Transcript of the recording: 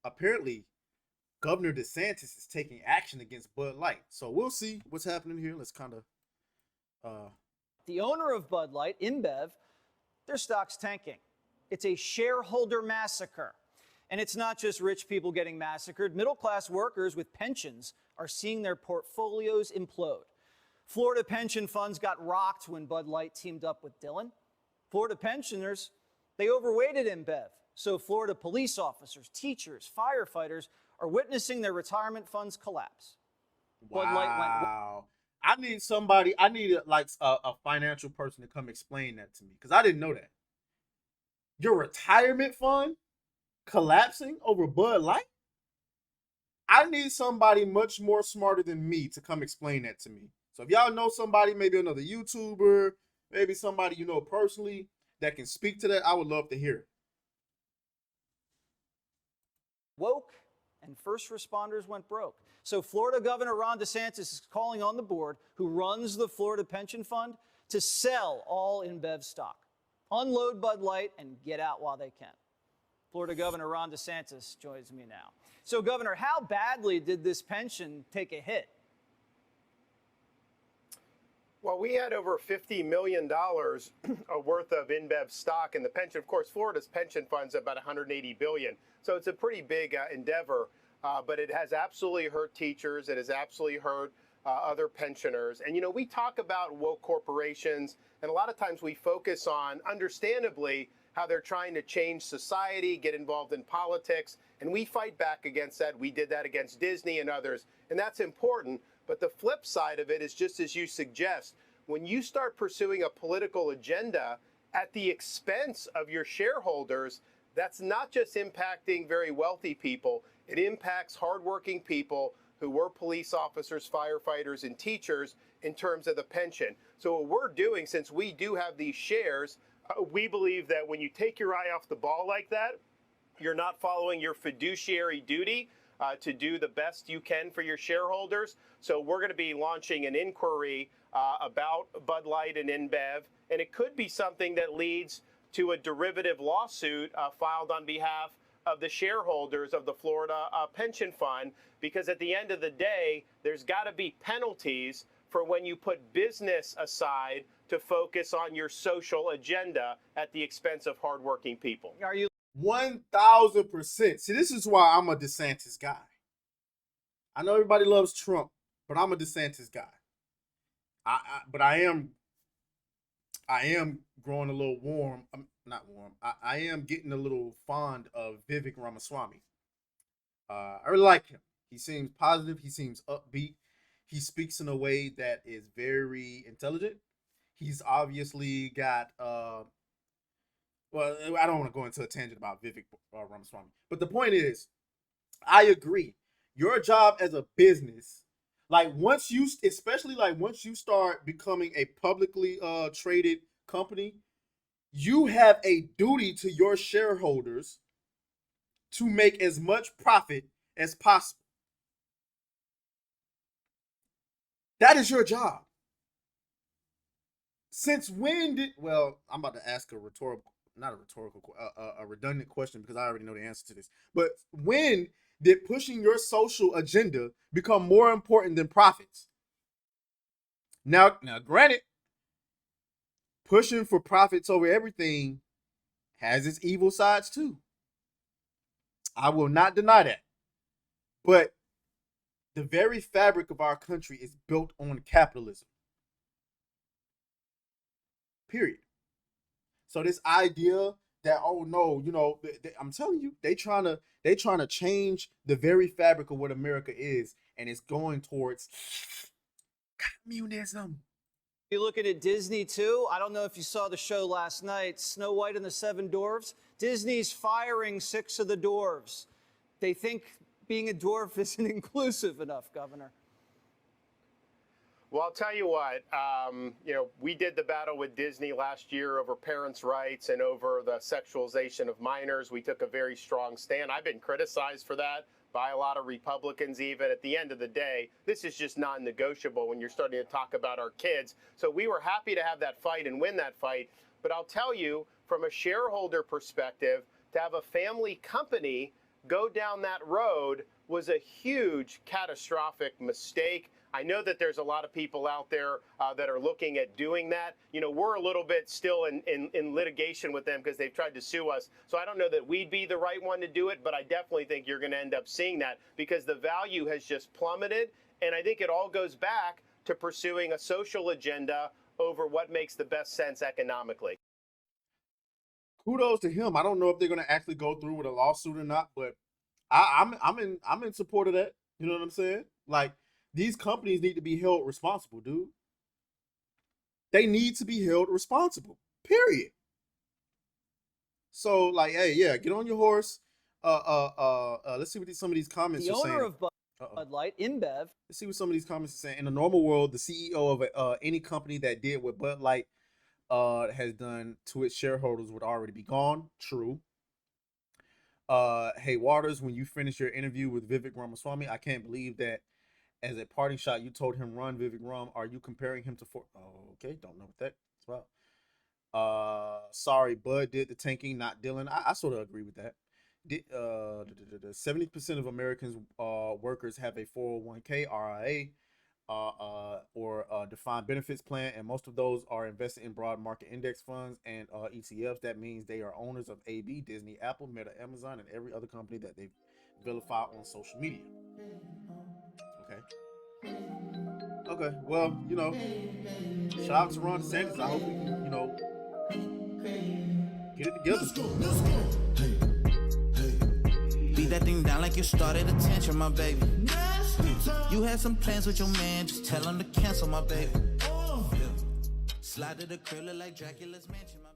apparently Governor Desantis is taking action against Bud Light. So we'll see what's happening here. Let's kind of uh, The owner of Bud Light, InBev, their stock's tanking. It's a shareholder massacre. And it's not just rich people getting massacred. Middle class workers with pensions are seeing their portfolios implode. Florida pension funds got rocked when Bud Light teamed up with Dillon. Florida pensioners, they overweighted InBev. So Florida police officers, teachers, firefighters are witnessing their retirement funds collapse. Bud Light went. wow. I need somebody. I need a financial person to come explain that to me because I didn't know that. Your retirement fund collapsing over Bud Light? I need somebody much more smarter than me to come explain that to me. So if y'all know somebody, maybe another YouTuber, maybe somebody you know personally that can speak to that, I would love to hear it. Woke and first responders went broke. So Florida Governor Ron DeSantis is calling on the board, who runs the Florida Pension Fund, to sell all InBev stock, unload Bud Light, and get out while they can. Florida Governor Ron DeSantis joins me now. So, Governor, how badly did this pension take a hit? Well, we had over $50 million worth of InBev stock in the pension. Of course, Florida's pension fund's about $180 billion. So it's a pretty big endeavor, but it has absolutely hurt teachers. It has absolutely hurt other pensioners. And, you know, we talk about woke corporations, and a lot of times we focus on, understandably, how they're trying to change society, get involved in politics, and we fight back against that. We did that against Disney and others, and that's important. But the flip side of it is just as you suggest, when you start pursuing a political agenda at the expense of your shareholders, that's not just impacting very wealthy people, it impacts hardworking people who were police officers, firefighters, and teachers in terms of the pension. So what we're doing, since we do have these shares, we believe that when you take your eye off the ball like that, you're not following your fiduciary duty to do the best you can for your shareholders. So we're going to be launching an inquiry about Bud Light and InBev, and it could be something that leads to a derivative lawsuit filed on behalf of the shareholders of the Florida Pension Fund, because at the end of the day, there's got to be penalties for when you put business aside to focus on your social agenda at the expense of hardworking people. Are you 1000%. See, this is why I'm a DeSantis guy. I know everybody loves Trump, but I'm a DeSantis guy. But I am growing a little warm. I'm not warm. I am getting a little fond of Vivek Ramaswamy. I really like him. He seems positive. He seems upbeat. He speaks in a way that is very intelligent. He's obviously got well, I don't want to go into a tangent about Vivek Ramaswamy, but the point is, I agree. Your job as a business, like once you, especially like once you start becoming a publicly traded company, you have a duty to your shareholders to make as much profit as possible. That is your job. Since when did? Well, I'm about to ask a rhetorical, not a rhetorical, a redundant question because I already know the answer to this. But when did pushing your social agenda become more important than profits? Now, granted, pushing for profits over everything has its evil sides too. I will not deny that. But the very fabric of our country is built on capitalism. Period. So this idea that, oh no, you know, I'm telling you, they trying to change the very fabric of what America is, and it's going towards communism. You looking at Disney too? I don't know if you saw the show last night, Snow White and the Seven Dwarfs. Disney's firing 6 of the dwarves. They think being a dwarf isn't inclusive enough, Governor. Well, I'll tell you what, you know, we did the battle with Disney last year over parents' rights and over the sexualization of minors. We took a very strong stand. I've been criticized for that by a lot of Republicans even. At the end of the day, this is just non-negotiable when you're starting to talk about our kids. So we were happy to have that fight and win that fight. But I'll tell you, from a shareholder perspective, to have a family company go down that road was a huge catastrophic mistake. I know that there's a lot of people out there that are looking at doing that. You know, we're a little bit still in litigation with them because they've tried to sue us. So I don't know that we'd be the right one to do it, but I definitely think you're going to end up seeing that because the value has just plummeted. And I think it all goes back to pursuing a social agenda over what makes the best sense economically. Kudos to him. I don't know if they're going to actually go through with a lawsuit or not, but I'm in support of that. You know what I'm saying? Like, these companies need to be held responsible, dude. They need to be held responsible. Period. So, like, hey, yeah, get on your horse. Let's see what some of these comments The are saying. owner of Bud Light, InBev. Let's see what some of these comments are saying. In the normal world, the CEO of any company that did what Bud Light has done to its shareholders would already be gone. True. Hey, Waters, when you finish your interview with Vivek Ramaswamy, I can't believe that as a parting shot, you told him run Vivek Ram. Are you comparing him to Ford? Oh, okay. Don't know what that as well. Sorry, Bud did the tanking, not Dylan. I sort of agree with that. 70% of Americans workers have a 401k, RIA, or defined benefits plan, and most of those are invested in broad market index funds and ETFs. That means they are owners of AB, Disney, Apple, Meta, Amazon, and every other company that they vilify on social media. Okay. Well, you know, shout out to Ron DeSantis. I hope we can, you know, get it together. Let's go. Hey. Beat that thing down like you started attention, my baby. You had some plans with your man, just tell him to cancel, my baby. Slide to the crib like Dracula's mansion, my